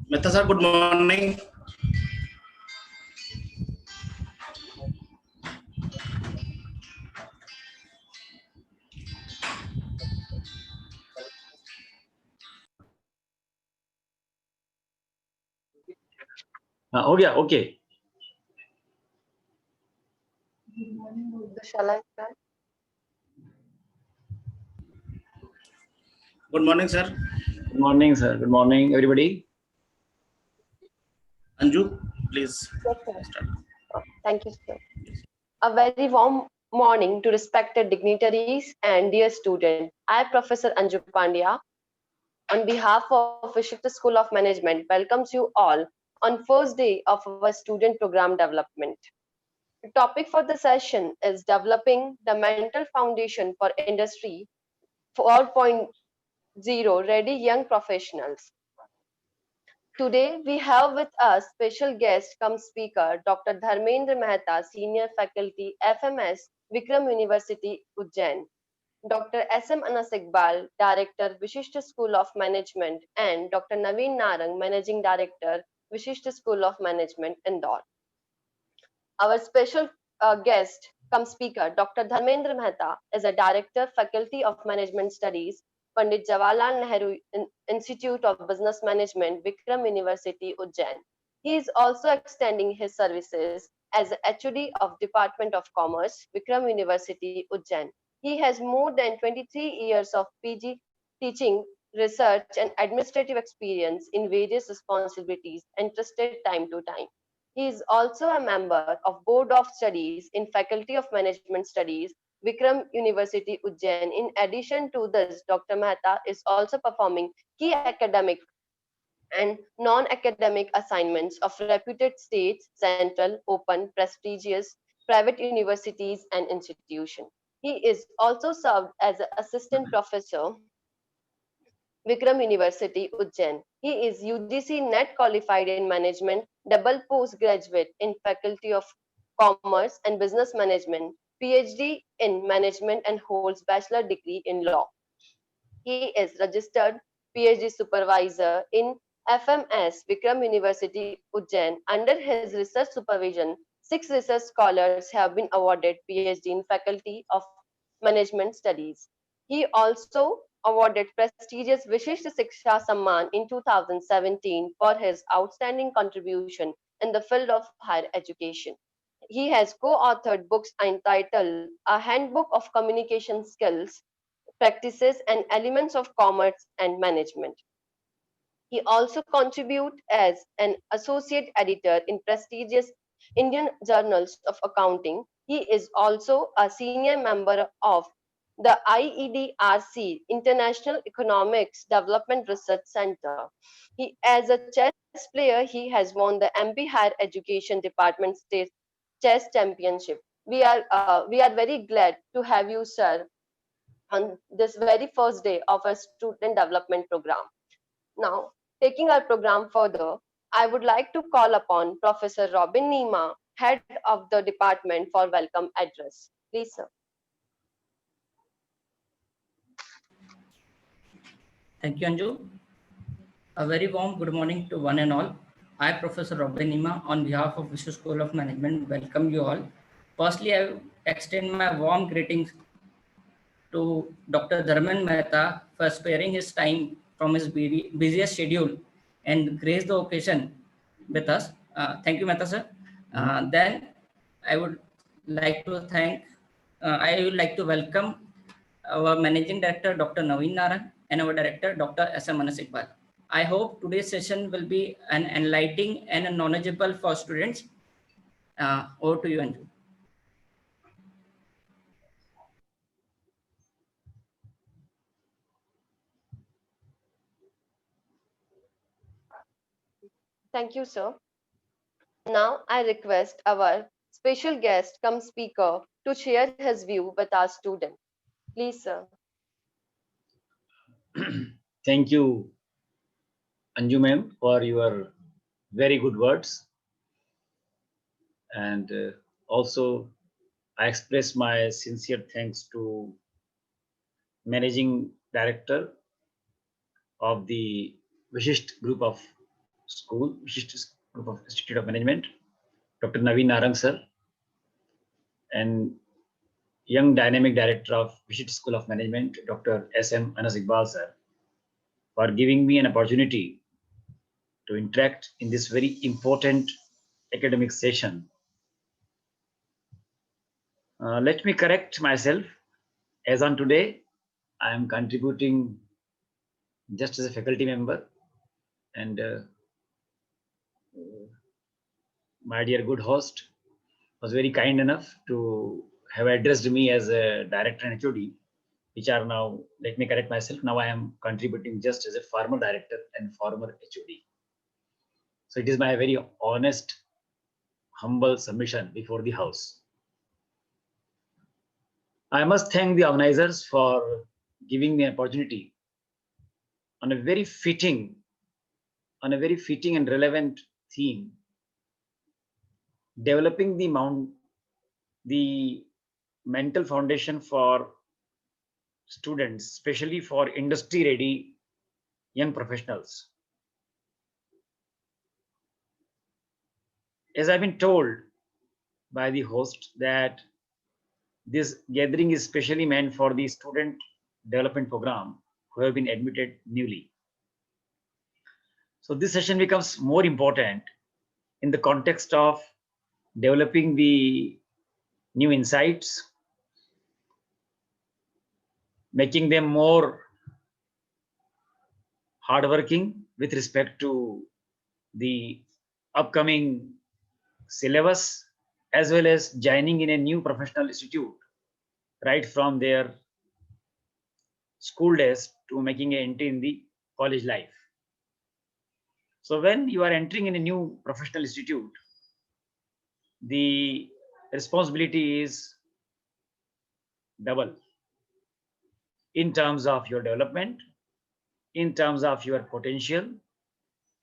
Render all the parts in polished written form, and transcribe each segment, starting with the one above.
Mehta sir, good morning. Oh yeah, okay. Shall I start? Good morning, sir. Good morning, sir. Good morning, everybody. Anju, please Yes, sir. start. Thank you, sir. A very warm morning to respected dignitaries and dear student. I, Professor Anju Pandya, on behalf of Vishisht School of Management, welcomes you all on first day of our student program development. The topic for the session is developing the mental foundation for industry 4.0 ready young professionals. Today, we have with us special guest come speaker, Dr. Dharmendra Mehta, Senior Faculty, FMS, Vikram University, Ujjain. Dr. S.M. Anas Iqbal, Director, Vishisht School of Management, and Dr. Naveen Narang, Managing Director, Vishisht School of Management, Indore. Our special guest come speaker, Dr. Dharmendra Mehta, is a Director, Faculty of Management Studies, Pandit Jawaharlal Nehru Institute of Business Management, Vikram University, Ujjain. He is also extending his services as HOD of Department of Commerce, Vikram University, Ujjain. He has more than 23 years of PG teaching, research, and administrative experience in various responsibilities entrusted time to time. He is also a member of Board of Studies in Faculty of Management Studies, Vikram University, Ujjain. In addition to this, Dr. Mehta is also performing key academic and non-academic assignments of reputed states, central, open, prestigious, private universities and institutions. He is also served as an assistant professor Vikram University, Ujjain. He is UGC NET qualified in management, double postgraduate in Faculty of Commerce and Business Management, PhD in management and holds bachelor degree in law. He is registered PhD supervisor in FMS Vikram University, Ujjain. Under his research supervision, 6 research scholars have been awarded PhD in Faculty of Management Studies. He also awarded prestigious Vishisht Shiksha Samman in 2017 for his outstanding contribution in the field of higher education. He has co-authored books entitled A Handbook of Communication Skills, Practices and Elements of Commerce and Management. He also contributes as an associate editor in prestigious Indian journals of accounting. He is also a senior member of the IEDRC International Economics Development Research Center. As a chess player, he has won the MP Higher Education Department State Chess Championship. We are very glad to have you, sir, on this very first day of our student development program. Now, taking our program further, I would like to call upon Professor Robin Nima, head of the department, for welcome address. Please, sir. Thank you, Anju. A very warm good morning to one and all. I, Professor Robin Nima, on behalf of Vishisht School of Management, welcome you all. Firstly, I extend my warm greetings to Dr. Dharmendra Mehta for sparing his time from his busiest schedule and grace the occasion with us. Thank you, Mehta sir. Then I would like to welcome our Managing Director, Dr. Naveen Narang, and our Director, Dr. S.M. Anas Iqbal. I hope today's session will be an enlightening and knowledgeable for students. Over to you, Anju. Thank you, sir. Now, I request our special guest, come speaker, to share his view with our student. Please, sir. Thank you, Anju ma'am, for your very good words. And also, I express my sincere thanks to Managing Director of the Vishisht Group of School, Vishisht Group of Institute of Management, Dr. Naveen Narang sir, and Young Dynamic Director of Vishisht School of Management, Dr. S.M. Anas Iqbal sir, for giving me an opportunity to interact in this very important academic session. Let me correct myself. As on today, I am contributing just as a faculty member, and my dear good host was very kind enough to have addressed me as a director and HOD, which are now, let me correct myself, now I am contributing just as a former director and former HOD. So it is my very honest, humble submission before the house. I must thank the organizers for giving me an opportunity on a very fitting and relevant theme, developing the mental foundation for students, especially for industry-ready young professionals. As I've been told by the host that this gathering is specially meant for the student development program who have been admitted newly. So this session becomes more important in the context of developing the new insights, making them more hardworking with respect to the upcoming syllabus, as well as joining in a new professional institute right from their school days to making an entry in the college life. So when you are entering in a new professional institute, the responsibility is double in terms of your development, in terms of your potential,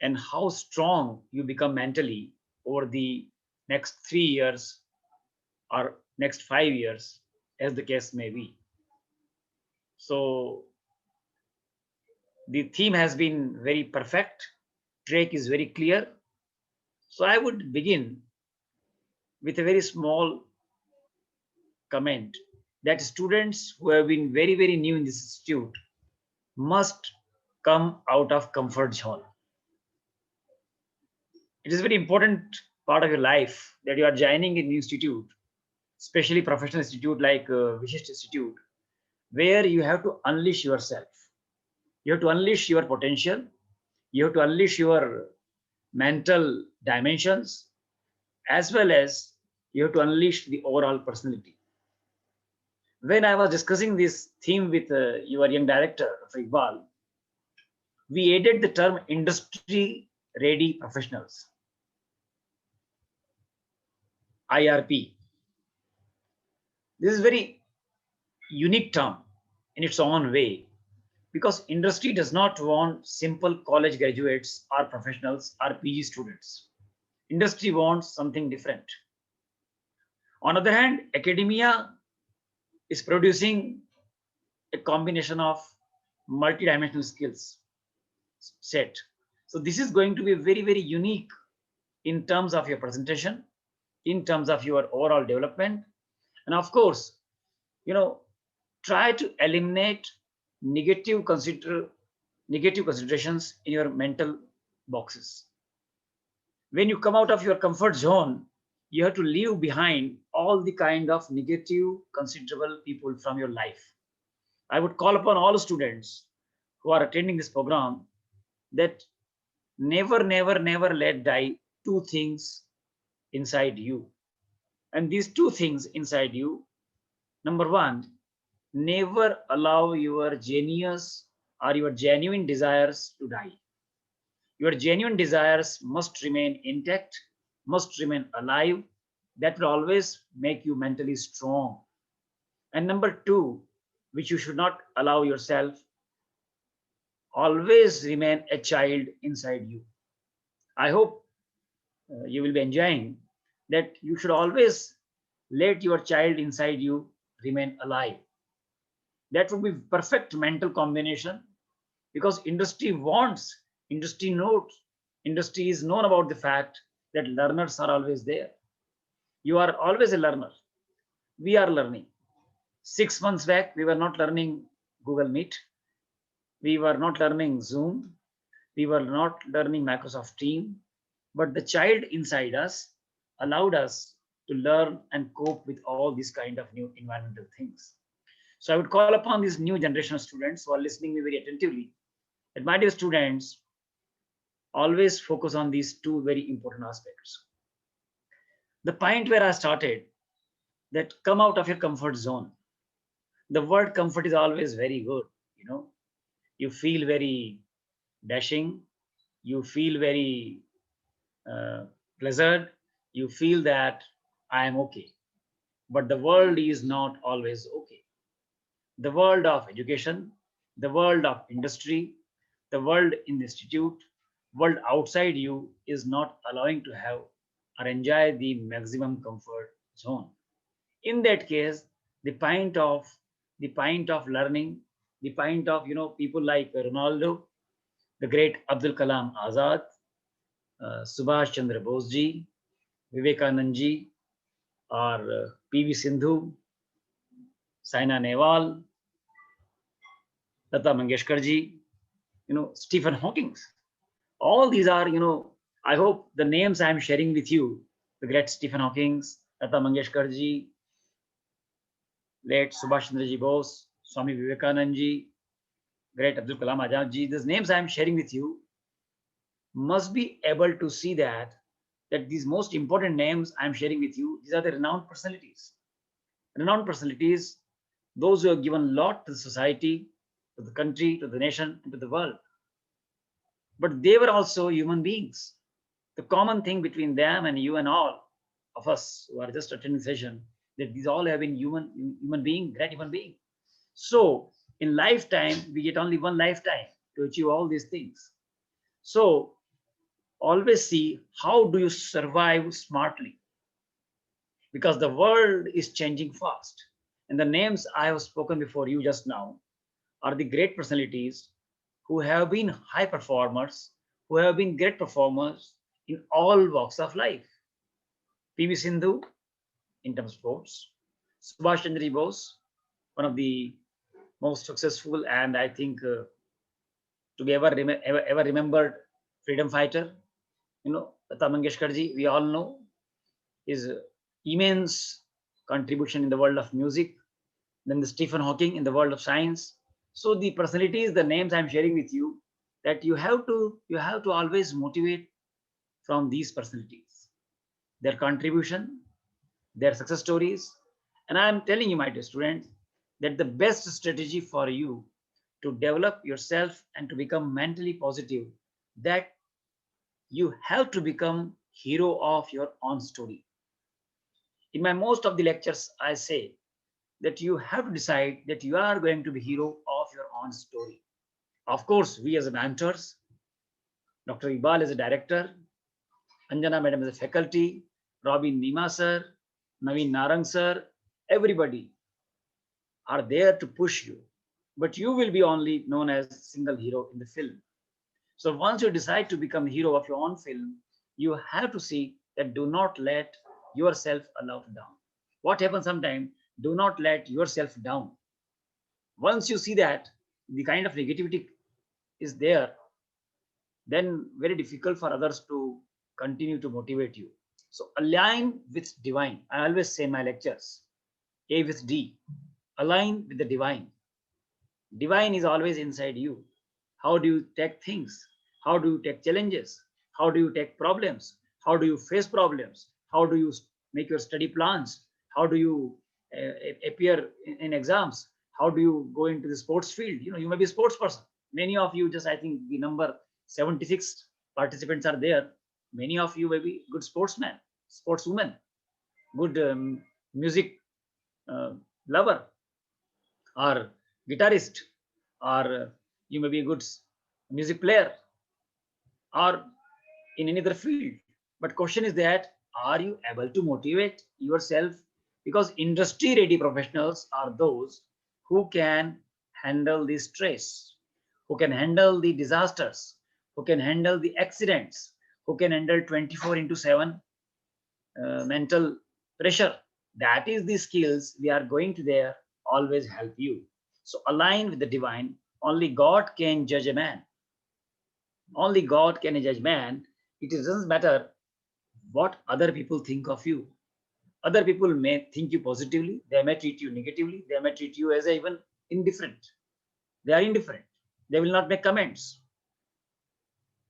and how strong you become mentally over the next 3 years or next 5 years, as the case may be. So the theme has been very perfect. Track is very clear. So I would begin with a very small comment that students who have been very, very new in this institute must come out of comfort zone. It is a very important part of your life that you are joining a new institute, especially professional institute like Vishisht Institute, where you have to unleash yourself. You have to unleash your potential. You have to unleash your mental dimensions, as well as you have to unleash the overall personality. When I was discussing this theme with your young director, Dr. Iqbal, we added the term industry ready professionals, IRP. This is a very unique term in its own way, because industry does not want simple college graduates or professionals or PG students. Industry wants something different. On the other hand, academia is producing a combination of multidimensional skills set. So this is going to be very, very unique in terms of your presentation, in terms of your overall development. And of course, try to eliminate negative considerations in your mental boxes. When you come out of your comfort zone, you have to leave behind all the kind of negative considerable people from your life. I would call upon all students who are attending this program that never, never, never let die two things inside you. And these two things inside you, number one, never allow your genius or your genuine desires to die. Your genuine desires must remain intact, must remain alive. That will always make you mentally strong. And number two, which you should not allow yourself, always remain a child inside you. I hope you will be enjoying that. You should always let your child inside you remain alive. That would be perfect mental combination, because industry wants, industry knows, industry is known about the fact that learners are always there. You are always a learner. We are learning. 6 months back, we were not learning Google Meet. We were not learning Zoom. We were not learning Microsoft Team. But the child inside us allowed us to learn and cope with all these kind of new environmental things. So I would call upon these new generation of students who are listening me very attentively, that my dear students, always focus on these two very important aspects. The point where I started, that come out of your comfort zone. The word comfort is always very good. You feel very dashing, you feel very pleasant, you feel that I am okay. But the world is not always okay. The world of education, the world of industry, the world in the institute, world outside you is not allowing to have or enjoy the maximum comfort zone. In that case, the point of learning, the point of people like Ronaldo, the great Abdul Kalam Azad, Subhash Chandra Bose ji, Vivekanand ji, or PV Sindhu, Saina Nehwal, Lata Mangeshkar ji, Stephen Hawking. All these are, I hope the names I am sharing with you, the great Stephen Hawking, Lata Mangeshkar ji, late Subhash Chandra ji Bose, Swami Vivekanand ji, great Abdul Kalam Azad ji, these names I am sharing with you must be able to see that these most important names I am sharing with you, these are the renowned personalities. Renowned personalities, those who have given a lot to the society, to the country, to the nation, and to the world. But they were also human beings. The common thing between them and you and all of us who are just attending the session, that these all have been human being, great human being. So in lifetime, we get only one lifetime to achieve all these things. So always see how do you survive smartly, because the world is changing fast. And the names I have spoken before you just now are the great personalities who have been high performers, who have been great performers in all walks of life. PV Sindhu in terms of sports, Subhash Chandra Bose, one of the most successful and I think to be ever remembered freedom fighter. Lata Mangeshkar ji, we all know his immense contribution in the world of music. Then the Stephen Hawking in the world of science. So the personalities, the names I'm sharing with you, that you have to always motivate from these personalities, their contribution, their success stories. And I'm telling you, my dear students, that the best strategy for you to develop yourself and to become mentally positive, that you have to become hero of your own story. In my most of the lectures, I say that you have to decide that you are going to be hero of your own story. Of course, we as mentors, Dr. Iqbal is a director, Anjana madam is a faculty, Robin Nima sir, Naveen Narang sir, everybody are there to push you. But you will be only known as single hero in the film. So once you decide to become hero of your own film, you have to see that do not let yourself allowed down. What happens sometimes, do not let yourself down. Once you see that the kind of negativity is there, then very difficult for others to continue to motivate you. So align with divine. I always say in my lectures, A with D, align with the divine. Divine is always inside you. How do you take things? How do you take challenges? How do you take problems? How do you face problems? How do you make your study plans? How do you appear in exams? How do you go into the sports field? You may be a sports person. Many of you, just I think the number 76 participants are there. Many of you may be good sportsmen, sportswomen, good music lover, or guitarist, or you may be a good music player, or in any other field. But question is that, are you able to motivate yourself? Because industry ready professionals are those who can handle the stress, who can handle the disasters, who can handle the accidents, who can handle 24/7 mental pressure. That is the skills we are going to there always help you. So align with the divine. Only God can judge a man. Only God can judge man. It doesn't matter what other people think of you. Other people may think you positively, they may treat you negatively, they may treat you as even indifferent. They are indifferent. They will not make comments.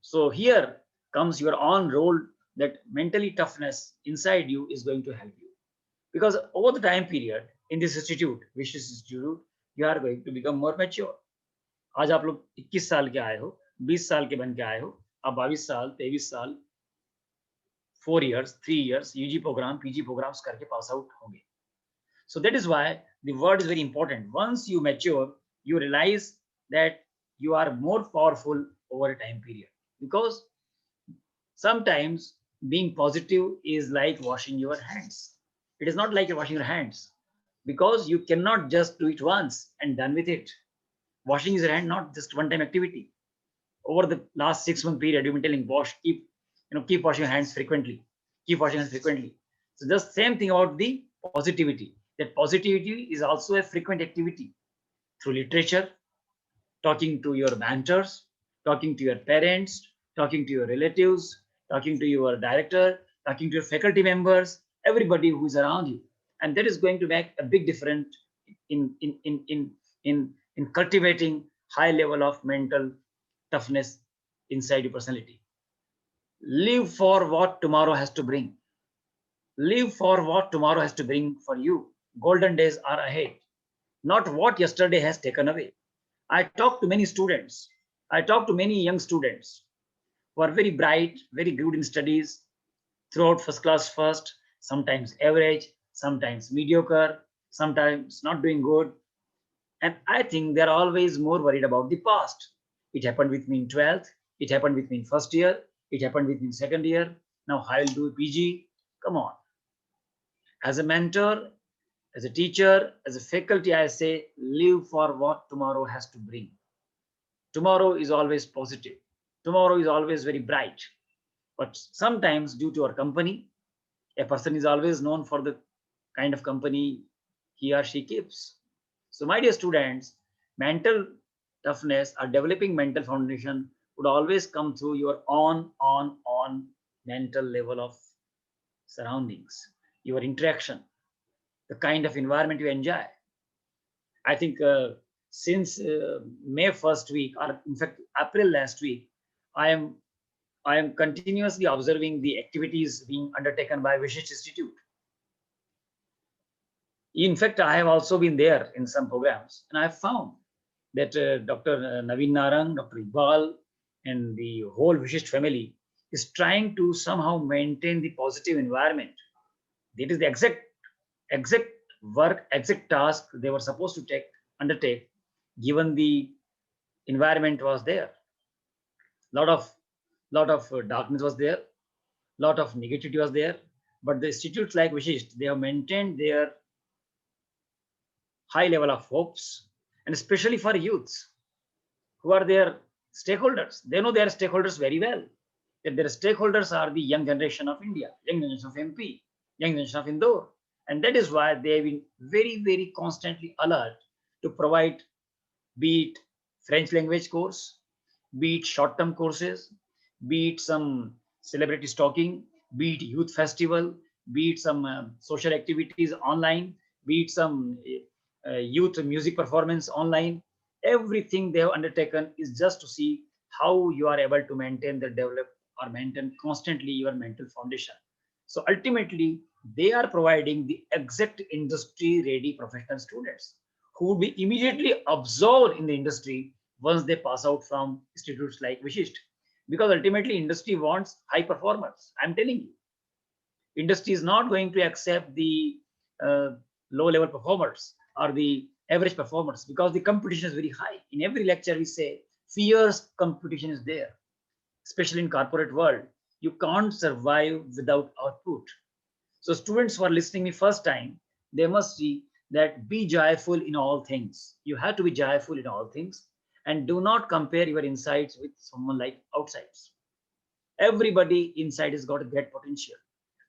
So here comes your own role, that mentally toughness inside you is going to help you. Because over the time period in this institute, Vishisht Institute, you are going to become more mature. आज आप लोग 21 साल के आए हो, 20 साल के बन के आए हो, अब 22 साल, 23 साल, 4 years, 3 years, UG program, PG programs करके pass out होंगे. So that is why the word is very important. Once you mature, you realize that you are more powerful over a time period. Because sometimes being positive is like washing your hands. It is not like you're washing your hands, because you cannot just do it once and done with it. Washing your hand, not just one-time activity. Over the last 6-month period, you've been telling wash, keep washing your hands frequently. Keep washing hands frequently. So just same thing about the positivity. That positivity is also a frequent activity through literature, talking to your mentors, talking to your parents, talking to your relatives, talking to your director, talking to your faculty members, everybody who is around you. And that is going to make a big difference in cultivating high level of mental toughness inside your personality. Live for what tomorrow has to bring. Live for what tomorrow has to bring for you. Golden days are ahead, not what yesterday has taken away. I talk to many students. I talk to many young students who are very bright, very good in studies, throughout first class first, sometimes average, sometimes mediocre, sometimes not doing good. And I think they're always more worried about the past. It happened with me in 12th. It happened with me in first year. It happened with me in second year. Now I'll do PG. Come on. As a mentor, as a teacher, as a faculty, I say, live for what tomorrow has to bring. Tomorrow is always positive. Tomorrow is always very bright. But sometimes due to our company, a person is always known for the kind of company he or she keeps. So my dear students, mental toughness or developing mental foundation would always come through your on mental level of surroundings, your interaction, the kind of environment you enjoy. I think since May 1st week, or in fact April last week, I am continuously observing the activities being undertaken by Vishisht Institute. In fact, I have also been there in some programs, and I have found that Dr. Naveen Narang, Dr. Iqbal, and the whole Vishisht family is trying to somehow maintain the positive environment. That is the exact work, exact task they were supposed to undertake, given the environment was there. Lot of darkness was there, lot of negativity was there, but the institutes like Vishisht, they have maintained their high level of hopes, and especially for youths who are their stakeholders. They know their stakeholders very well, that their stakeholders are the young generation of India, young generation of MP, young generation of Indore. And that is why they have been very, very constantly alert to provide, be it French language course, be it short-term courses, be it some celebrity stalking, be it youth festival, be it some social activities online, be it some youth music performance online. Everything they have undertaken is just to see how you are able to maintain the develop or maintain constantly your mental foundation. So ultimately, they are providing the exact industry-ready professional students who will be immediately absorbed in the industry once they pass out from institutes like Vishisht. Because ultimately, industry wants high performers. I'm telling you, industry is not going to accept the low-level performers or the average performers, because the competition is very high. In every lecture, we say fierce competition is there, especially in corporate world. You can't survive without output. So students who are listening me first time, they must see that be joyful in all things. You have to be joyful in all things, and do not compare your insides with someone like outsides. Everybody inside has got a great potential.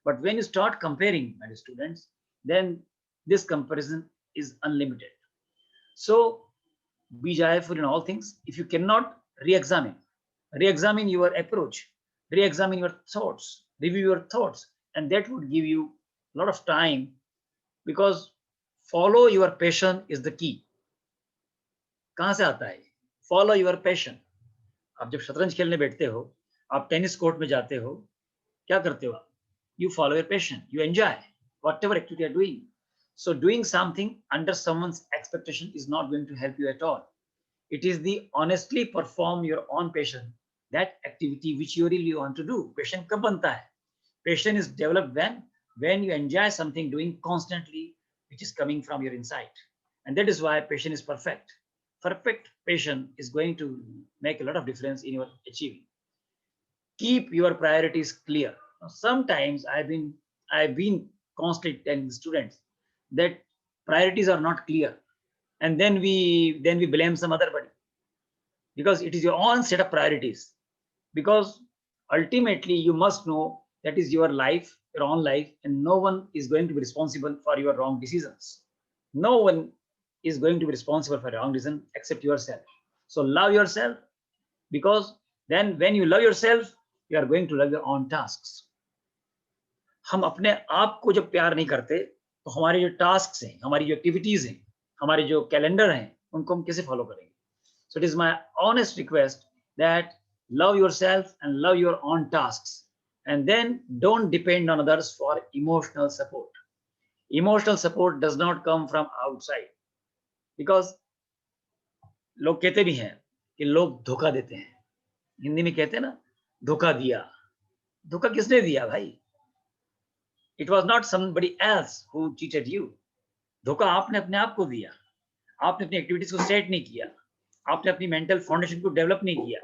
But when you start comparing, my students, then this comparison is unlimited. So be joyful in all things. If you cannot, re-examine your approach, re-examine your thoughts, review your thoughts, and that would give you a lot of time, because follow your passion is the key. कहाँ से आता है? Follow your passion. आप जब शतरंज खेलने बैठते हो, आप टेनिस कोर्ट में जाते हो, क्या करते हो आप? You follow your passion. You enjoy whatever activity you are doing. So doing something under someone's expectation is not going to help you at all. It is the honestly perform your own passion, that activity which you really want to do. Passion कब बनता है? Passion is developed when you enjoy something doing constantly, which is coming from your inside. And that is why passion is perfect. Perfect passion is going to make a lot of difference in your achieving. Keep your priorities clear. Sometimes I've been constantly telling students that priorities are not clear, and then we blame some other body, because it is your own set of priorities. Because ultimately you must know that is your life, your own life, and no one is going to be responsible for your wrong decisions. No one is going to be responsible for your wrong decision except yourself. So love yourself, because then when you love yourself, you are going to love your own tasks. हम अपने आप को जब प्यार नहीं करते, तो हमारे जो टास्क्स हैं, हमारी जो एक्टिविटीज हैं, हमारे जो कैलेंडर हैं, उनको हम कैसे फॉलो करेंगे? So it is my honest request that love yourself and love your own tasks, and then don't depend on others for emotional support. Emotional support does not come from outside, because लोग कहते भी हैं कि लोग धोखा देते हैं. हिंदी में कहते हैं ना, धोखा दिया. धोखा किसने दिया भाई? It was not somebody else who cheated you. धोखा आपने अपने आप को दिया. आपने अपनी एक्टिविटीज को सेट नहीं किया, आपने अपनी मेंटल फाउंडेशन को डेवलप नहीं किया,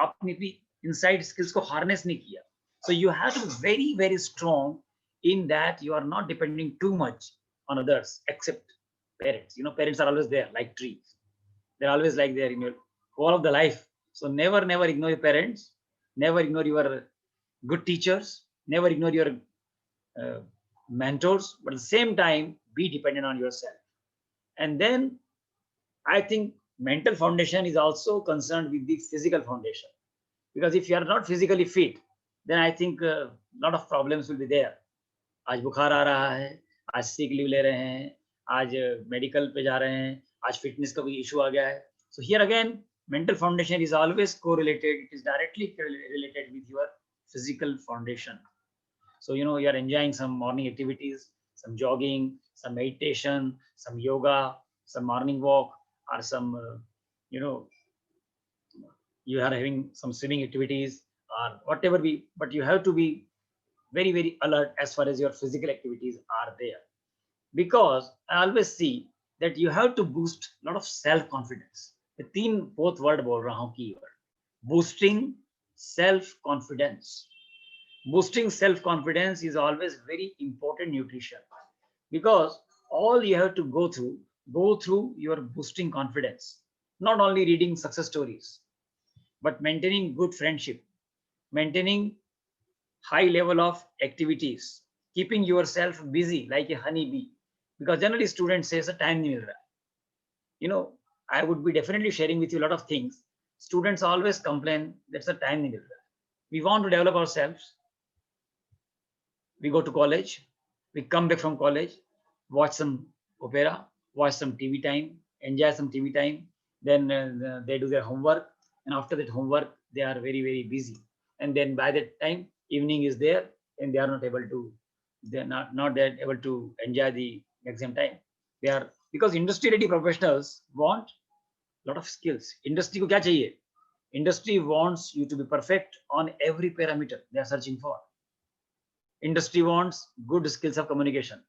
आपने अपनी इनसाइड स्किल्स को हार्नेस नहीं किया. So you have to be very, very strong in that you are not depending too much on others except parents. You know, parents are always there like trees. They're always like there in your all of the life. So never ignore your parents, never ignore your good teachers, never ignore your mentors, but at the same time be dependent on yourself. And then I think mental foundation is also concerned with the physical foundation, because if you are not physically fit, then I think a lot of problems will be there. आज बुखार आ रहा है, आज sick leave ले रहे हैं, आज medical पे जा रहे हैं, आज फिटनेस का कोई इशू आ गया है. So here again, mental foundation is always correlated. It is directly related with your physical foundation. So, you know, you are enjoying some morning activities, some jogging, some meditation, some yoga, some morning walk, or some, you are having some swimming activities or whatever but you have to be very, very alert as far as your physical activities are there. Because I always see that you have to boost a lot of self-confidence. The तीन both word बोल रहा हूँ keyword. Boosting self-confidence. Boosting self-confidence is always very important nutrition, because all you have to go through your boosting confidence. Not only reading success stories, but maintaining good friendship, maintaining high level of activities, keeping yourself busy like a honeybee, because generally students say time nahi mil raha. You know, I would be definitely sharing with you a lot of things. Students always complain that's the time nahi mil raha. We want to develop ourselves. We go to college, we come back from college, watch some opera, watch some TV time, enjoy some TV time, then they do their homework, and after that homework they are very, very busy, and then by that time evening is there and they are not able to enjoy the exam time. They are, because industry ready professionals want a lot of skills. Industry को क्या चाहिए? Industry wants you to be perfect on every parameter they are searching for. Industry wants good skills of communication.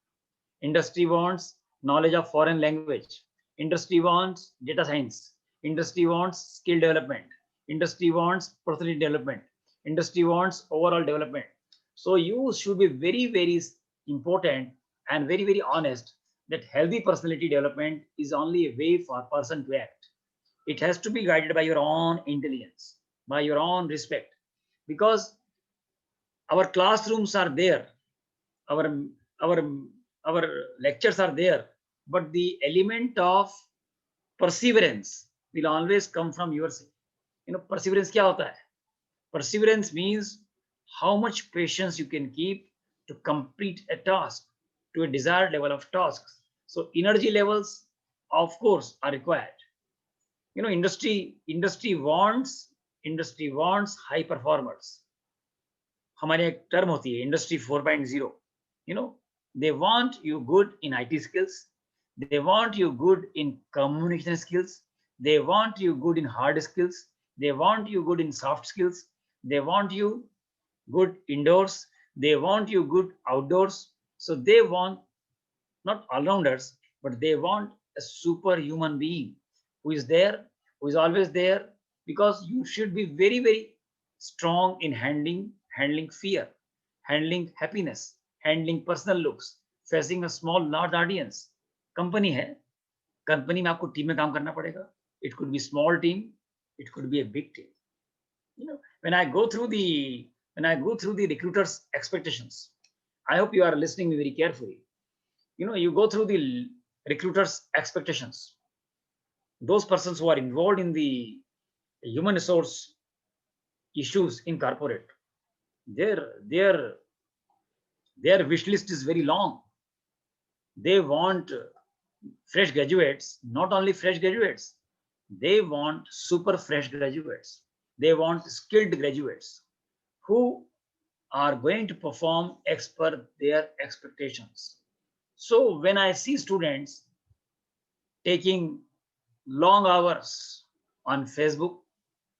Industry wants knowledge of foreign language. Industry wants data science. Industry wants skill development. Industry wants personality development. Industry wants overall development. So you should be very, very important and very, very honest that healthy personality development is only a way for a person to act. It has to be guided by your own intelligence, by your own respect, because our classrooms are there, our our our lectures are there, but the element of perseverance will always come from your side. Perseverance क्या होता है? Perseverance means how much patience you can keep to complete a task to a desired level of tasks. So energy levels, of course, are required. Industry wants high performers. हमारे एक term होती है industry 4.0. They want you good in IT skills, they want you good in communication skills, they want you good in hard skills, they want you good in soft skills, they want you good indoors, they want you good outdoors. So they want not all-rounders, but they want a superhuman being who is there, who is always there, because you should be very, very strong in handling fear, handling happiness, handling personal looks, facing a small, large audience. Company है, company में आपको team में काम करना पड़ेगा. It could be small team, it could be a big team. When I go through the recruiters' expectations, I hope you are listening me very carefully. You go through the recruiters' expectations. Those persons who are involved in the human resource issues in corporate, their wish list is very long. They want fresh graduates, not only fresh graduates, they want super fresh graduates. They want skilled graduates who are going to perform as per their expectations. So when I see students taking long hours on Facebook,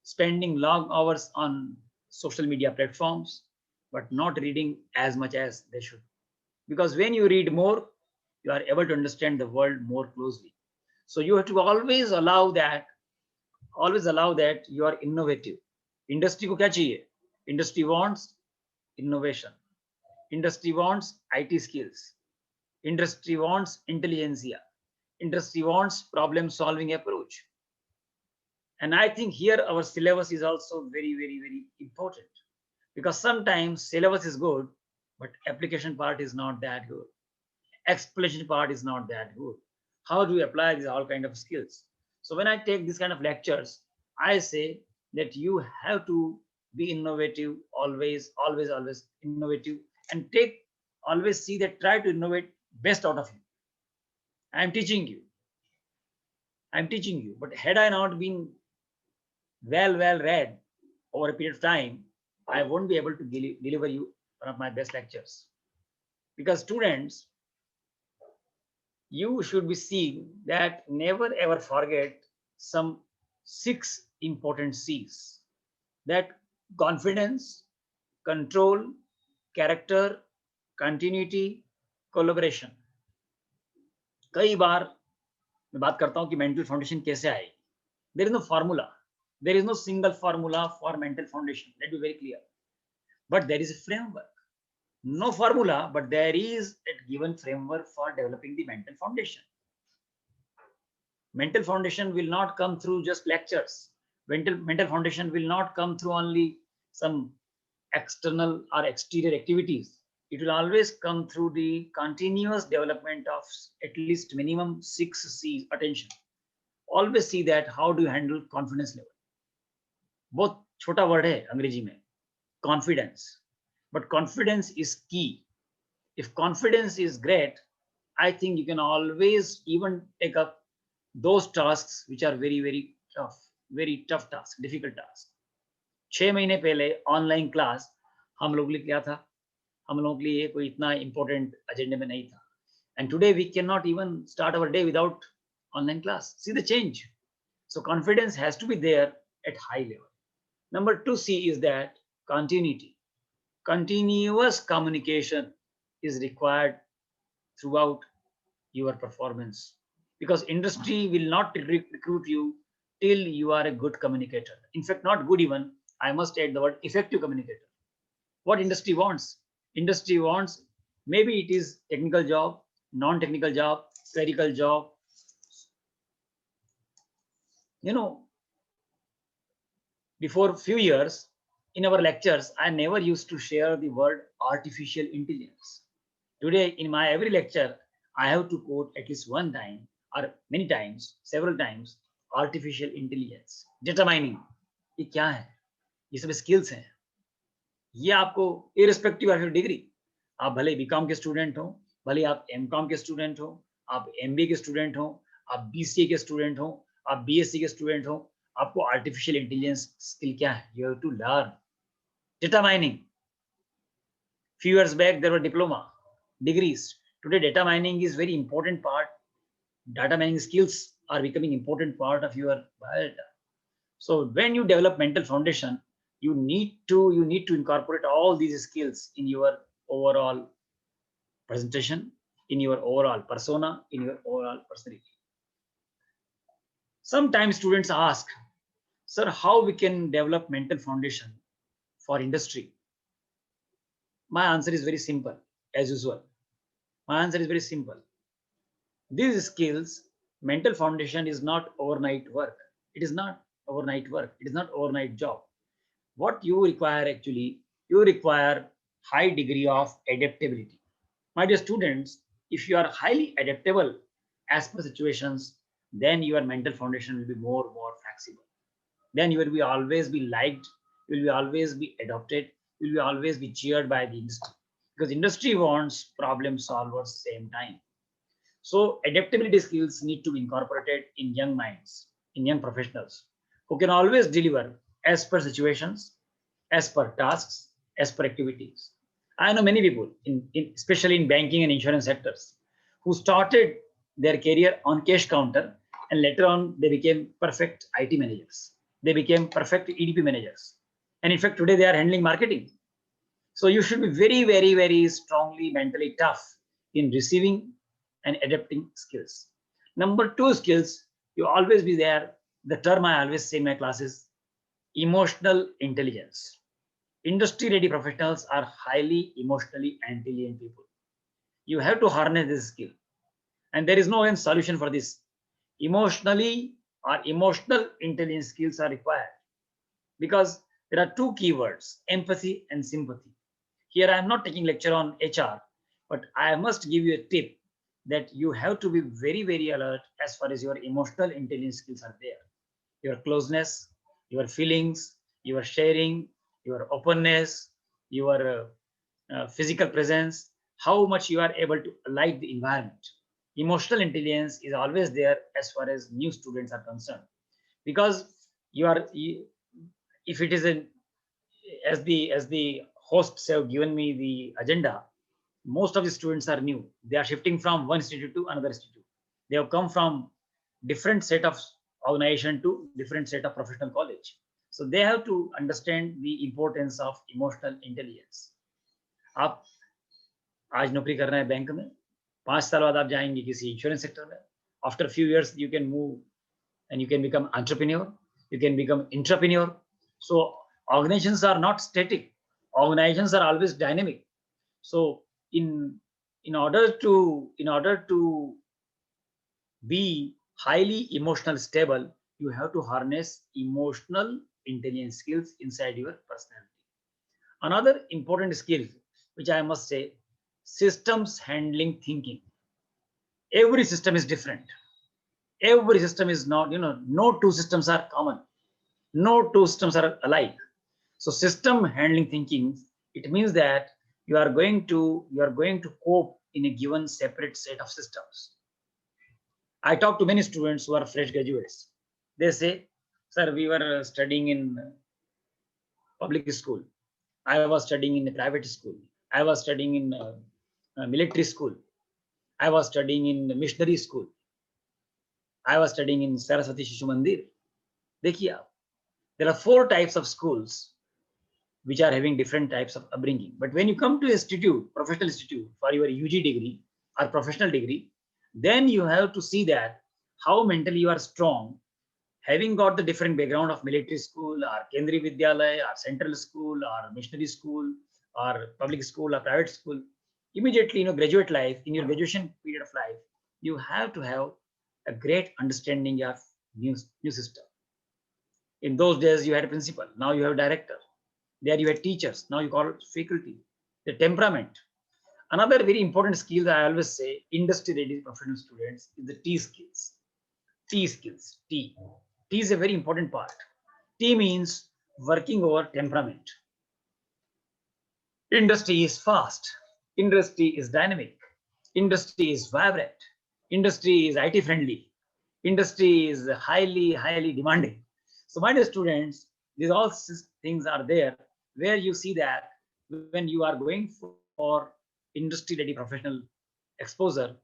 spending long hours on social media platforms, but not reading as much as they should. Because when you read more, you are able to understand the world more closely. So you have to always allow that you are innovative. Industry को क्या चाहिए? Industry wants innovation. Industry wants IT skills. Industry wants intelligentsia. Industry wants problem solving approach. And I think here our syllabus is also very, very, very important, because sometimes syllabus is good, but application part is not that good. Explanation part is not that good. How do you apply these all kind of skills? So when I take this kind of lectures, I say that you have to be innovative, always innovative, and always see that try to innovate best out of you. I'm teaching you, but had I not been well read over a period of time, I won't be able to deliver you one of my best lectures. Because students, you should be seeing that never ever forget some 6 important C's: that confidence, control, character, continuity, collaboration. कई बार मैं बात करता हूं कि mental foundation कैसे आएगी. There is no formula. There is no single formula for mental foundation. Let me be very clear. But there is a framework. No formula, but there is a given framework for developing the mental foundation. Mental foundation will not come through just lectures. Mental foundation will not come through only some external or exterior activities. It will always come through the continuous development of at least minimum 6 C's. Attention. Always see that how do you handle confidence level. बहुत छोटा word है अंग्रेजी में, confidence. But confidence is key. If confidence is great, I think you can always even take up those tasks which are very tough tasks, difficult tasks. 6 महीने पहले online class हम लोग के लिए क्या था? हम लोग के लिए कोई इतना important एजेंडे में नहीं था. And today we cannot even start our day without online class. See the change. So confidence has to be there at high level. Number 2C is that continuity. Continuous communication is required throughout your performance, because industry will not recruit you till you are a good communicator. In fact, not good even, I must add the word effective communicator. What industry wants? Industry wants, maybe it is technical job, non-technical job, clerical job. You know, before few years in our lectures, I never used to share the word artificial intelligence. Today, in my every lecture, I have to quote at least one time or many times, several times, artificial intelligence, data mining. ये क्या है? ये सब skills हैं. ये आपको irrespective of your degree, आप भले बीकॉम के स्टूडेंट हो, भले आप एमकॉम के स्टूडेंट हो, आप एमबीए के स्टूडेंट हो, आप बीसीए के स्टूडेंट हो, आप बीएससी के स्टूडेंट हो, आपको आर्टिफिशियल इंटेलिजेंस स्किल क्या है? You have to learn data mining. Few years back there were diploma degrees. Today data mining is very important part. Data mining skills are becoming important part of your biodata. So when you develop mental foundation, you need to incorporate all these skills in your overall presentation, in your overall persona, in your overall personality. Sometimes students ask, sir, how we can develop mental foundation for industry? My answer is very simple, as usual. My answer is very simple. These skills, mental foundation is not overnight work. It is not overnight work. It is not overnight job. What you require actually, you require high degree of adaptability. My dear students, if you are highly adaptable as per situations, then your mental foundation will be more flexible. Then you will be always be liked, you will be always be adopted, you will be always be cheered by the industry, because industry wants problem solvers same time. So adaptability skills need to be incorporated in young minds, in young professionals who can always deliver as per situations, as per tasks, as per activities. I know many people, especially in banking and insurance sectors, who started their career on cash counter and later on they became perfect IT managers. They became perfect EDP managers. And in fact, today they are handling marketing. So you should be very strongly mentally tough in receiving and adapting skills. Number two skills, you always be there. The term I always say in my classes, emotional intelligence. Industry ready professionals are highly emotionally intelligent people. You have to harness this skill. And there is no end solution for this. Emotionally or emotional intelligence skills are required, because there are two keywords, empathy and sympathy. Here I am not taking lecture on HR, but I must give you a tip that you have to be very alert as far as your emotional intelligence skills are there. Your closeness, your feelings, your sharing, your openness, your physical presence, how much you are able to like the environment. Emotional intelligence is always there as far as new students are concerned, because if it is as the hosts have given me the agenda, most of the students are new. They are shifting from one institute to another institute. They have come from different set of organization to different set of professional college. So they have to understand the importance of emotional intelligence. आप आज नौकरी कर रहे हैं bank में, 5 साल बाद आप जाएंगे किसी इंश्योरेंस सेक्टर में. After a few years you can move and you can become entrepreneur, you can become intrapreneur. So organizations are not static. Organizations are always dynamic. So in order to be highly emotional stable, you have to harness emotional intelligence skills inside your personality. Another important skill, which I must say, systems handling thinking. Every system is different. Every system is not, no two systems are common. No two systems are alike. So system handling thinking, it means that you are going to cope in a given separate set of systems. I talk to many students who are fresh graduates. They say, sir, we were studying in public school. I was studying in a private school. I was studying in a military school. I was studying in a missionary school. I was studying in Saraswati Shishu Mandir. Dekhiye aap, there are 4 types of schools which are having different types of upbringing. But when you come to institute, professional institute for your UG degree or professional degree, then you have to see that how mentally you are strong, having got the different background of military school or Kendriya Vidyalaya or central school or missionary school or public school or private school. immediately, graduate life, in your graduation period of life, you have to have a great understanding of new system. In those days, you had a principal. Now you have a director. There you had teachers. Now you call it faculty. The temperament. Another very important skill that I always say, industry-ready professional students, is the T skills. T skills. T. T is a very important part. T means working over temperament. Industry is fast. Industry is dynamic. Industry is vibrant. Industry is IT friendly. Industry is highly demanding. So my dear students, these all things are there where you see that when you are going for industry ready professional exposure,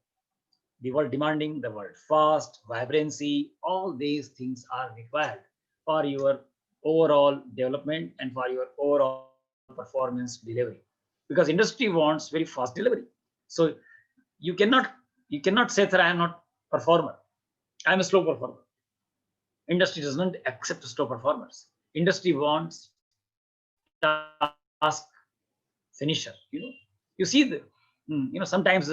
the world demanding, the world fast, vibrancy, all these things are required for your overall development and for your overall performance delivery. Because industry wants very fast delivery. So you cannot say that I am not performer. I am a slow performer. Industry does not accept slow performers. Industry wants task finisher. You see sometimes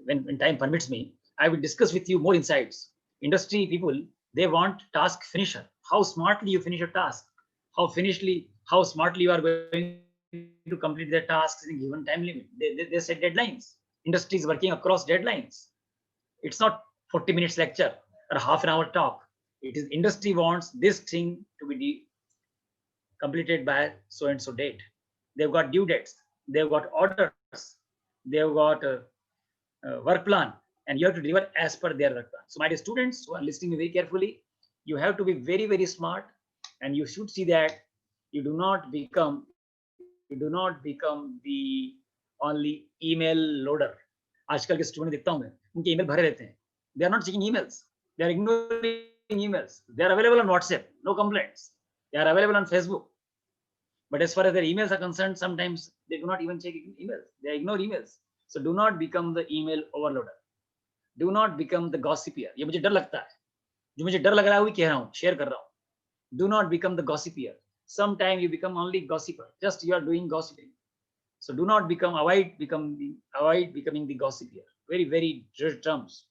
when time permits me, I will discuss with you more insights. Industry people, they want task finisher. How smartly you finish a task, how smartly you are going to complete their tasks in a given time limit. They set deadlines. Industry is working across deadlines. It's not 40 minutes lecture or half an hour talk. It is industry wants this thing to be completed by so and so date. They've got due dates. They've got orders. They've got work plan, and you have to deliver as per their work plan. So my dear students who are listening very carefully, you have to be very smart, and you should see that you do not become the only email loader. आजकल के student देखता हूं मैं, उनके email भरे रहते हैं. They are not checking emails. They are ignoring emails. They are available on WhatsApp. No complaints. They are available on Facebook. But as far as their emails are concerned, sometimes they do not even check emails. They ignore emails. So do not become the email overloader. Do not become the gossiper. ये मुझे डर लगता है. जो मुझे डर लग रहा है वही कह रहा हूँ, शेयर कर रहा हूँ. Do not become the gossiper. Sometimes you become only gossiper. Just you are doing gossiping. So do not avoid becoming the gossiper. Very dread terms.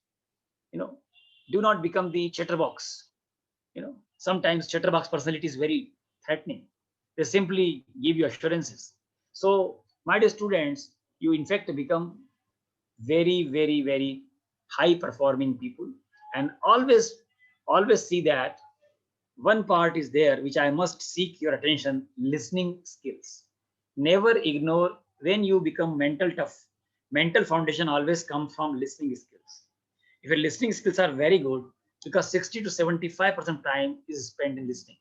Do not become the chatterbox. Sometimes chatterbox personality is very threatening. They simply give you assurances. So my dear students, you in fact become very high performing people, and always see that one part is there which I must seek your attention: listening skills. Never ignore. When you become mental tough, mental foundation always comes from listening skills. If your listening skills are very good, because 60 to 75% time is spent in listening.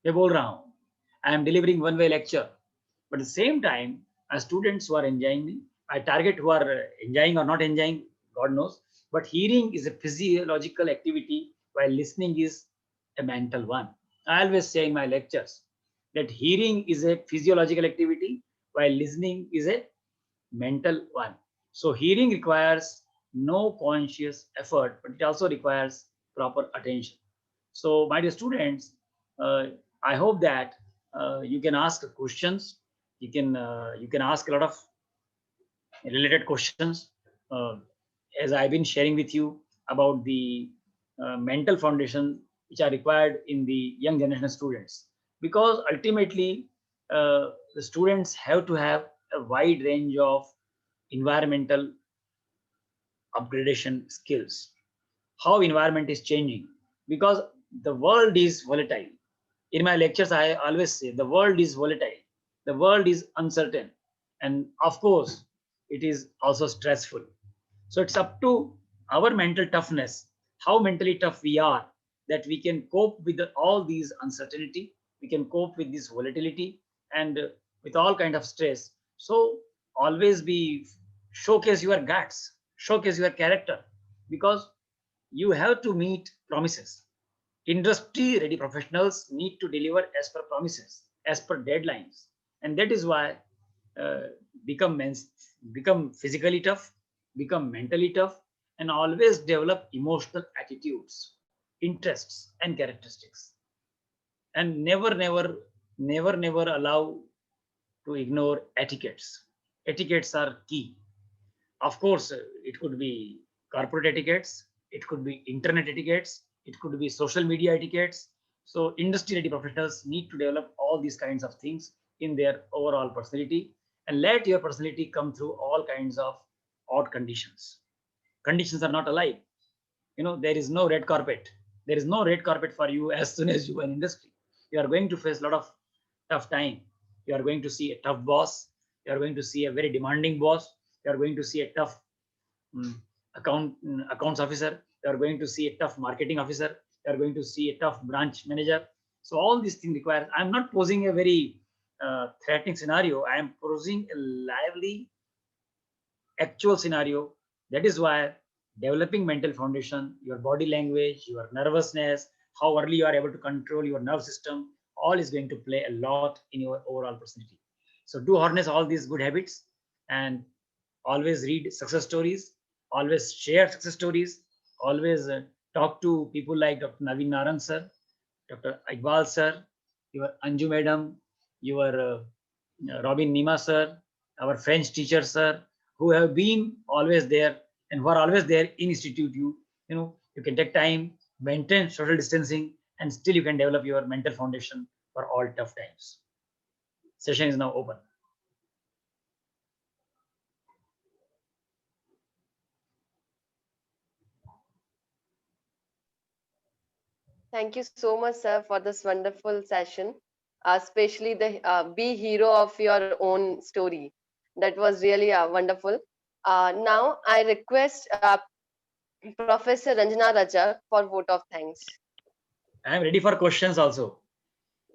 मैं बोल रहा हूँ, I am delivering one way lecture, but at the same time, as students who are enjoying me, I target who are enjoying or not enjoying, God knows. But hearing is a physiological activity, while listening is a mental one. I always say in my lectures that hearing is a physiological activity, while listening is a mental one. So hearing requires no conscious effort, but it also requires proper attention. So my dear students, I hope that you can ask questions. You can ask a lot of related questions, as I've been sharing with you about the mental foundation which are required in the young generation students. Because ultimately, the students have to have a wide range of environmental upgradation skills. How environment is changing, because the world is volatile. In my lectures, I always say the world is volatile, the world is uncertain, and of course, it is also stressful. So it's up to our mental toughness, how mentally tough we are, that we can cope with all these uncertainty, we can cope with this volatility, and with all kind of stress. So always be showcase your guts, showcase your character, because you have to meet promises. Industry ready professionals need to deliver as per promises, as per deadlines, and that is why uh, become physically tough, become mentally tough, and always develop emotional attitudes, interests, and characteristics, and never allow to ignore etiquettes. etiquettes are key. Of course, it could be corporate etiquettes, it could be internet etiquettes, it could be social media etiquettes. So industry ready professionals need to develop all these kinds of things in their overall personality, and let your personality come through all kinds of odd conditions. Conditions are not alike. There is no red carpet. There is no red carpet for you as soon as you are in industry. You are going to face a lot of tough time. You are going to see a tough boss. You are going to see a very demanding boss. You are going to see a tough accounts officer. You are going to see a tough marketing officer. You are going to see a tough branch manager. So all these things require. I am not posing a very threatening scenario. I am posing a lively, actual scenario. That is why developing mental foundation, your body language, your nervousness, how early you are able to control your nerve system, all is going to play a lot in your overall personality. So do harness all these good habits, and always read success stories, always share success stories, always talk to people like Dr. Naveen Naran sir, Dr. Iqbal sir, your Anju madam, your Robin Nima sir, our French teacher sir, who have been always there and who are always there in institute. You can take time, maintain social distancing, and still you can develop your mental foundation for all tough times. Session is now open. Thank you so much, sir, for this wonderful session, especially the be hero of your own story. That was really wonderful. Now, I request Professor Ranjana Rajak for vote of thanks. I am ready for questions also.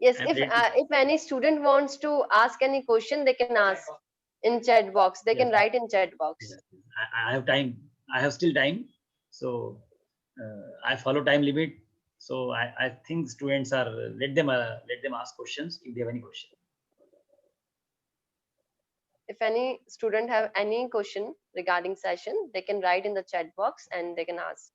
Yes, I am ready. if any student wants to ask any question, they can ask in chat box. They can Yes. write in chat box. Yes. I have time. I have still time. So I follow time limit. So I think students are let them ask questions if they have any question. If any student have any question regarding session, they can write in the chat box and they can ask.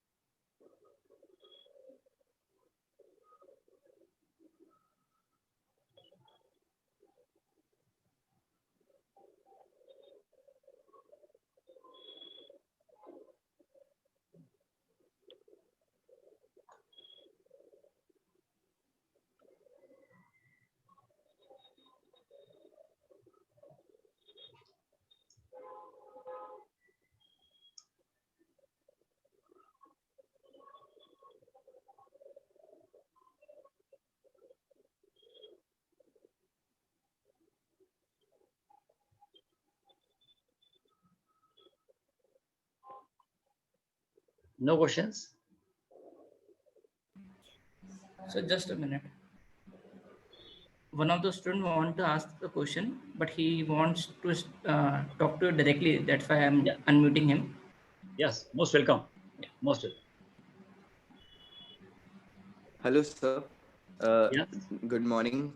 No questions? So just a minute. One of the students want to ask the question, but he wants to talk to you directly. That's why I'm Yeah. unmuting him. Yes. Most welcome. Yeah, most welcome. Hello, sir. Yes. Good morning.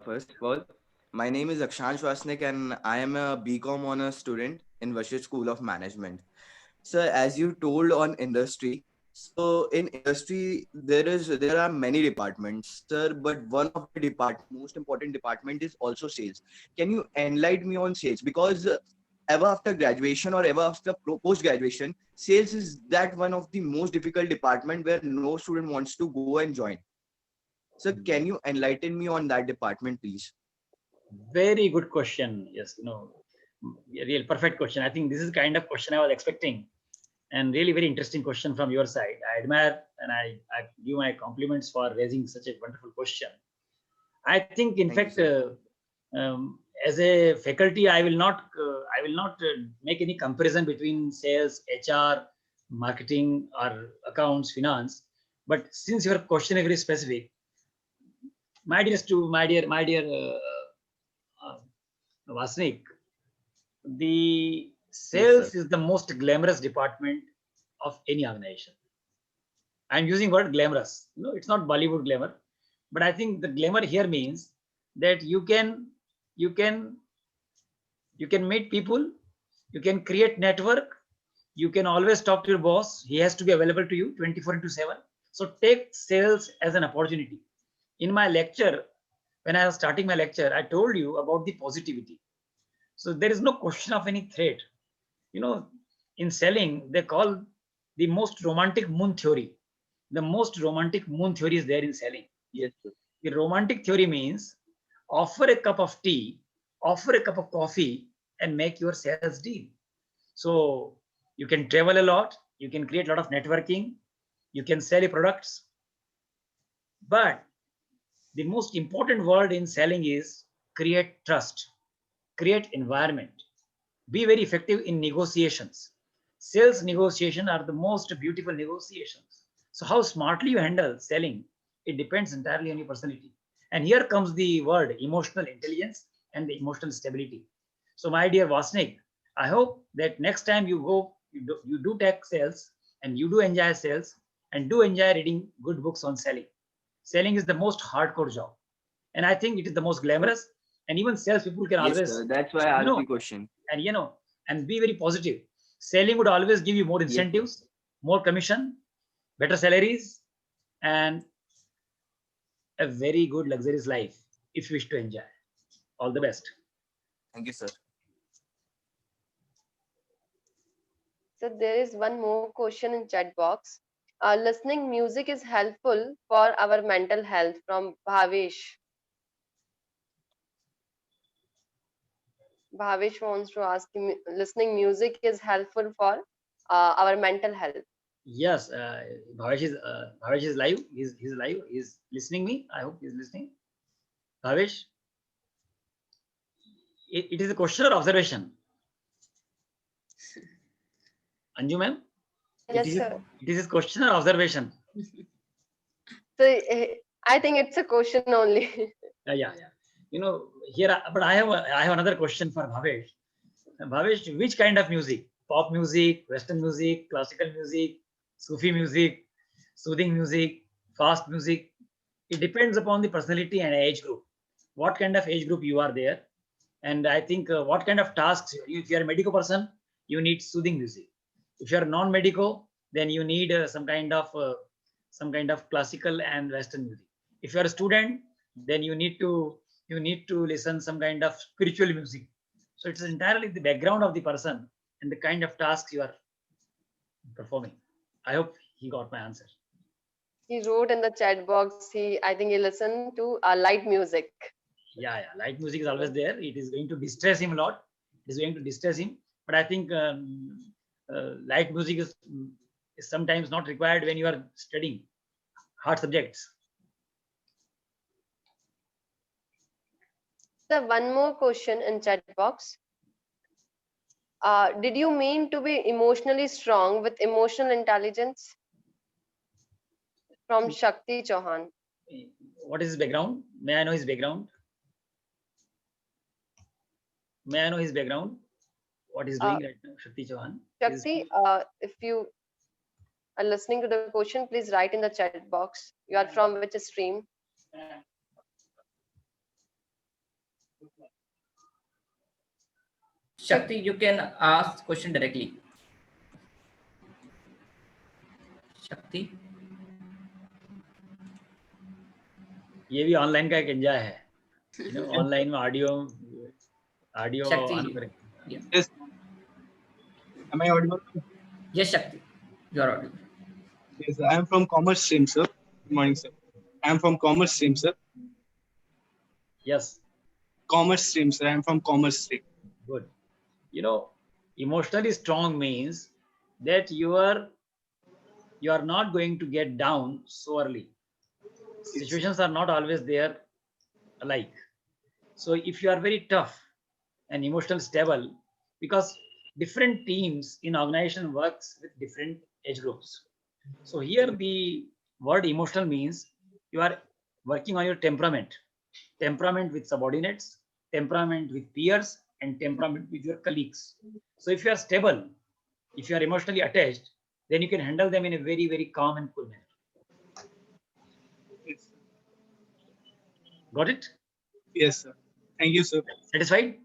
First of all, my name is Akshansh Vasnik, and I am a BCom honor student in Vishisht School of Management. Sir, as you told on industry, so in industry there are many departments, sir. But one of the most important department is also sales. Can you enlighten me on sales? Because ever after graduation or ever after post graduation, sales is that one of the most difficult department where no student wants to go and join. So can you enlighten me on that department, please? Very good question. Yes. Real perfect question. I think this is the kind of question I was expecting, and really very interesting question from your side. I admire and I give my compliments for raising such a wonderful question. I think, in Thank you, fact, sir. as a faculty, I will not make any comparison between sales, HR, marketing, or accounts, finance. But since your question is very specific, my dear Vasnik, the Yes, sir. sales is the most glamorous department of any organization. I'm using word glamorous. It's not Bollywood glamour, but I think the glamour here means that you can you can meet people, you can create network, you can always talk to your boss. He has to be available to you 24/7. So take sales as an opportunity. In my lecture, when I was starting my lecture, I told you about the positivity. So there is no question of any threat. You know, in selling, they call the most romantic moon theory. The most romantic moon theory is there in selling. Yes, sir. The romantic theory means offer a cup of tea, offer a cup of coffee, and make your sales deal. So you can travel a lot, you can create a lot of networking, you can sell your products. But the most important word in selling is create trust, create environment, be very effective in negotiations. Sales negotiation are the most beautiful negotiations. So how smartly you handle selling, it depends entirely on your personality. And here comes the word emotional intelligence and the emotional stability. So my dear Vasnik, I hope that next time you go, you do take sales and you do enjoy sales and do enjoy reading good books on selling. Selling is the most hardcore job. And I think it is the most glamorous. And even sales people can Yes, always, sir. That's why I you know, asked the question. and and be very positive. Selling would always give you more Yes, sir. incentives, more commission, better salaries, and a very good luxurious life if you wish to enjoy. All the best. Thank you, sir. So there is one more question in chat box. Listening music is helpful for our mental health from Bhavesh. Bhavesh wants to ask him, listening music is helpful for our mental health. Yes, Bhavesh is live. He's live. He's listening me. I hope he's listening. Bhavesh, it is a question or observation? Anju ma'am, Yes, sir. it is a question or observation? So I think it's a question only. Yeah. Here, but I have another question for Bhavesh. Bhavesh, which kind of music? Pop music, Western music, classical music, Sufi music, soothing music, fast music. It depends upon the personality and age group. What kind of age group you are there, and I think what kind of tasks. If you are a medical person, you need soothing music. If you are non-medical, then you need some kind of classical and Western music. If you are a student, then you need to listen some kind of spiritual music. So it's entirely the background of the person and the kind of tasks you are performing. I hope he got my answer. He wrote in the chat box. I think he listened to light music. Yeah. Light music is always there. It is going to distress him a lot. It is going to distress him. But I think light music is sometimes not required when you are studying hard subjects. So one more question in chat box. Did you mean to be emotionally strong with emotional intelligence? From Shakti Chauhan. What is his background? May I know his background? May I know his background? What he's doing right now, Shakti Chauhan? Shakti, if you are listening to the question, please write in the chat box. You are from which stream? Shakti, you can ask question directly. Shakti. ये भी online का एक enjoy है online में audio Shakti. On करें. Yeah. Yes. Am I audible? Yes, Shakti. You are audible. Yes, I am from commerce stream, sir. Good morning, sir. I am from commerce stream, sir. Yes. Commerce stream, sir. I am from commerce stream. Good. Emotionally strong means that you are not going to get down so early. Situations are not always there alike. So if you are very tough and emotionally stable, because different teams in organization works with different age groups. So here the word emotional means you are working on your temperament with subordinates, temperament with peers, and temperament with your colleagues. So if you are stable, if you are emotionally attached, then you can handle them in a very, very calm and cool manner. Yes. Got it? Yes, sir. Thank you, sir. Satisfied?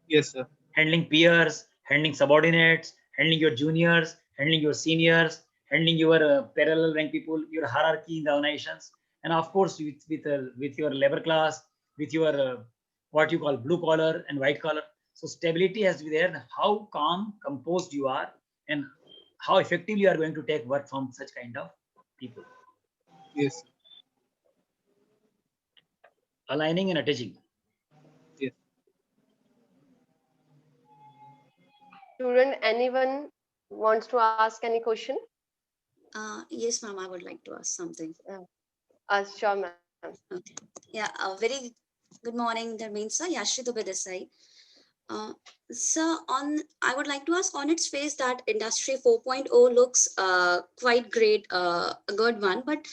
Yes, sir. Handling peers, handling subordinates, handling your juniors, handling your seniors, handling your parallel rank people, your hierarchy in the organizations, and of course with your labor class, with your what you call blue collar and white collar. So stability has to be there. How calm, composed you are, and how effectively you are going to take work from such kind of people. Yes. Aligning and attaching. Yes. Student, anyone wants to ask any question? Yes, ma'am, I would like to ask something. Sure, ma'am. Okay. Yeah, very good morning, Dharmendra. Yashri Dubey this side. So I would like to ask on its face that Industry 4.0 looks quite great, a good one. But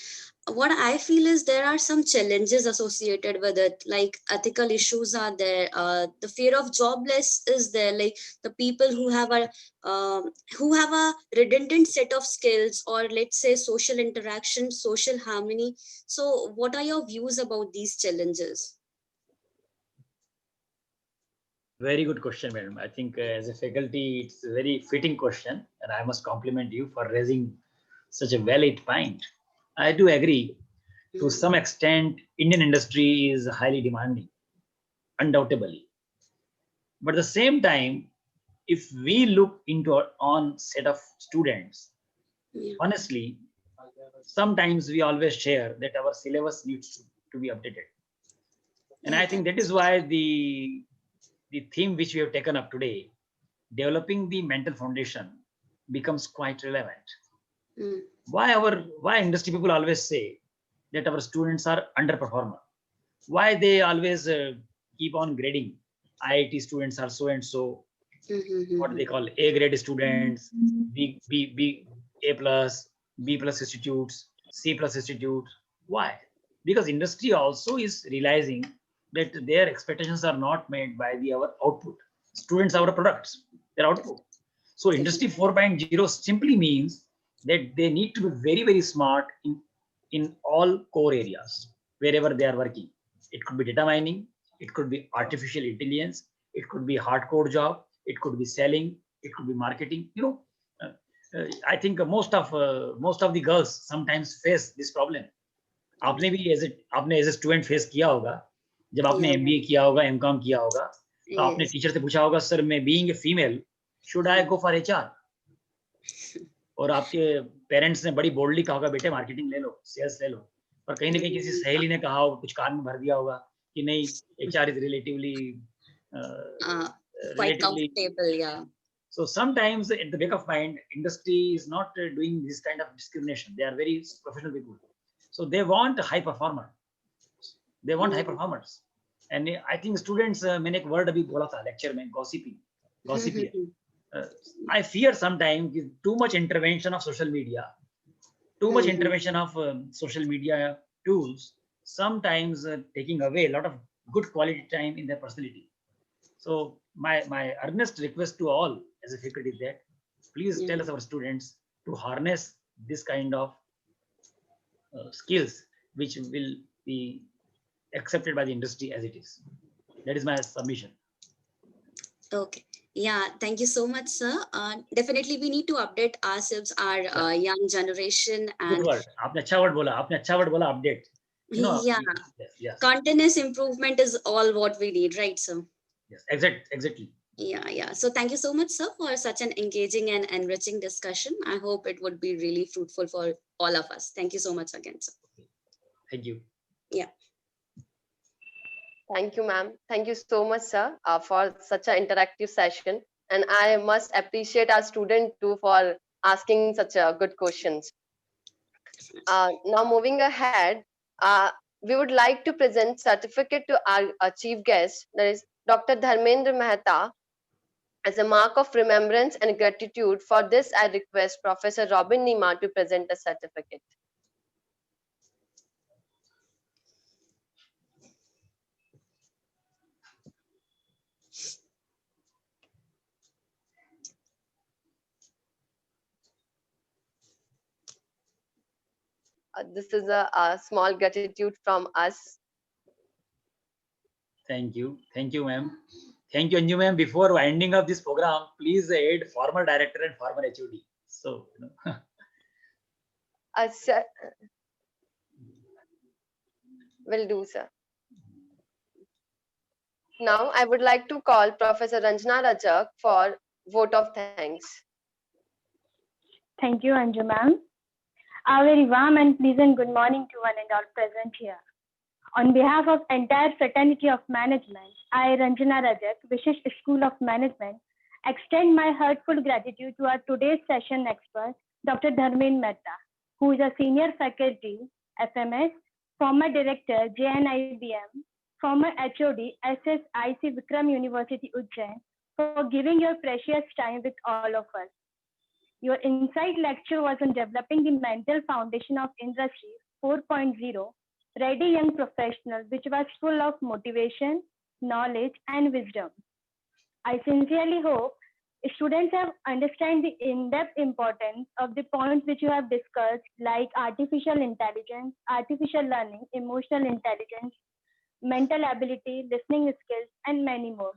what I feel is there are some challenges associated with it, like ethical issues are there. The fear of jobless is there, like the people who have a redundant set of skills, or let's say social interaction, social harmony. So, what are your views about these challenges? Very good question, madam. I think as a faculty, it's a very fitting question, and I must compliment you for raising such a valid point. I do agree. To some extent, Indian industry is highly demanding, undoubtedly. But at the same time, if we look into our own set of students, Yeah. honestly, sometimes we always share that our syllabus needs to be updated. And I think that is why the theme which we have taken up today, developing the mental foundation, becomes quite relevant. Mm. Why industry people always say that our students are underperformer? Why they always keep on grading? IIT students are so and so. What they call A grade students, B A plus, B plus institutes, C plus institutes. Why? Because industry also is realizing that their expectations are not met by our output. Students are our products, their output. So industry 4.0 simply means that they need to be very, very smart in all core areas wherever they are working. It could be data mining, it could be artificial intelligence, it could be hardcore job, it could be selling, it could be marketing. I think most of the girls sometimes face this problem. आपने भी as a student face किया होगा जब आपने Yeah. MBA किया होगा MCom किया होगा तो आपने Yes. टीचर से पूछा होगा सर मैं being a female should I go for HR और आपके पेरेंट्स ने बड़ी बोल्डली कहा होगा बेटे मार्केटिंग ले लो सेल्स ले लो पर कहीं ना कहीं किसी सहेली ने कहा हो कुछ कान में भर दिया होगा कि नहीं HR is relatively Quite comfortable, yeah. So sometimes at the back of mind, industry is not doing this kind of discrimination. They are very professional people. So they want a high performer. They want high performers. And I think students मैंने एक word अभी बोला था lecture में gossipy. I fear sometimes too much intervention of social media, too much intervention of social media tools, sometimes taking away a lot of good quality time in their personality. So my earnest request to all as a faculty is that please tell us our students to harness this kind of skills which will be accepted by the industry as it is. That is my submission. Okay. Yeah, thank you so much, sir. Definitely, we need to update ourselves, our young generation, Good and word. आपने अच्छा word बोला update. You know, yeah, yes. continuous improvement is all what we need, right, sir? Yes, exactly. Yeah. So thank you so much, sir, for such an engaging and enriching discussion. I hope it would be really fruitful for all of us. Thank you so much again, sir. Thank you. Yeah. Thank you, ma'am. Thank you so much, sir, for such an interactive session. And I must appreciate our student too for asking such good questions. Now moving ahead, we would like to present certificate to our chief guest, that is Dr. Dharmendra Mehta. As a mark of remembrance and gratitude for this, I request Professor Robin Nima to present the certificate. This is a small gratitude from us. Thank you, ma'am. Thank you, Anju ma'am. Before winding up this program, please add former director and former HOD. So, Sir, will do, sir. Now I would like to call Professor Ranjana Rajak for vote of thanks. Thank you, Anju ma'am. A very warm and pleasant good morning to one and all present here. On behalf of entire fraternity of management, I, Ranjana Rajak, Vishisht School of Management, extend my heartfelt gratitude to our today's session expert, Dr. Dharmendra Mehta, who is a senior faculty, FMS, former director, JNIBM, former HOD, SSIC Vikram University, Ujjain, for giving your precious time with all of us. Your insight lecture was on developing the mental foundation of Industry 4.0, ready young professionals, which was full of motivation, knowledge, and wisdom. I sincerely hope students have understand the in-depth importance of the points which you have discussed, like artificial intelligence, artificial learning, emotional intelligence, mental ability, listening skills, and many more.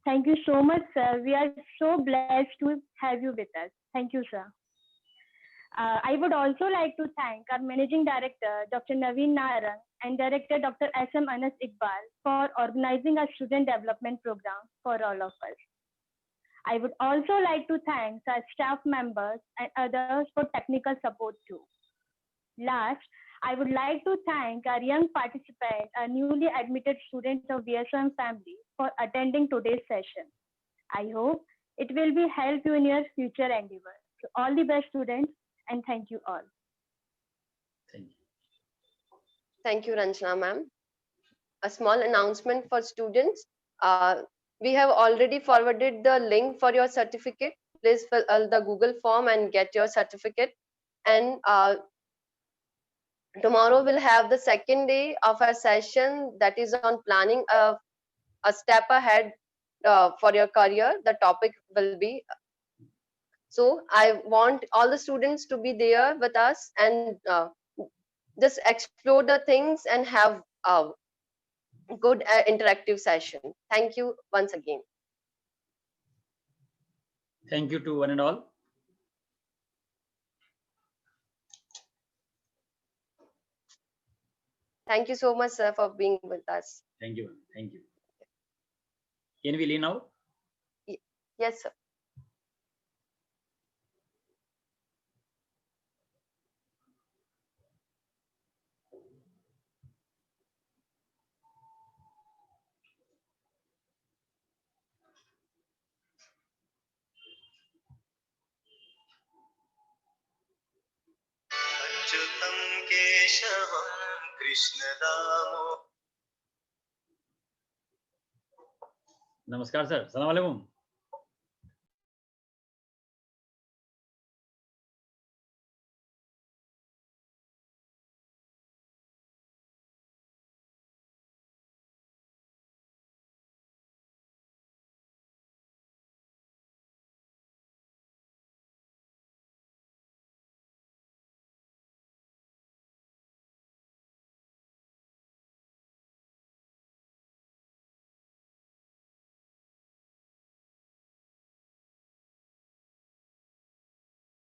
Thank you so much, sir. We are so blessed to have you with us. Thank you, sir. I would also like to thank our Managing Director, Dr. Naveen Narang, and Director, Dr. S.M. Anas Iqbal, for organizing a student development program for all of us. I would also like to thank our staff members and others for technical support too. Last, I would like to thank our young participants, our newly admitted students of VSOM family, for attending today's session. I hope it will be help you in your future endeavors. So all the best, students, and thank you all. Thank you. Thank you, Ranjana ma'am. A small announcement for students. We have already forwarded the link for your certificate. Please fill the Google form and get your certificate. And tomorrow we'll have the second day of our session, that is on planning a step ahead for your career. The topic will be. So I want all the students to be there with us and just explore the things and have a good interactive session. Thank you once again. Thank you to one and all. Thank you so much, sir, for being with us. Thank you. Thank you. Can we leave now? Yes, sir. Namaskar, sir. Assalamu alaikum.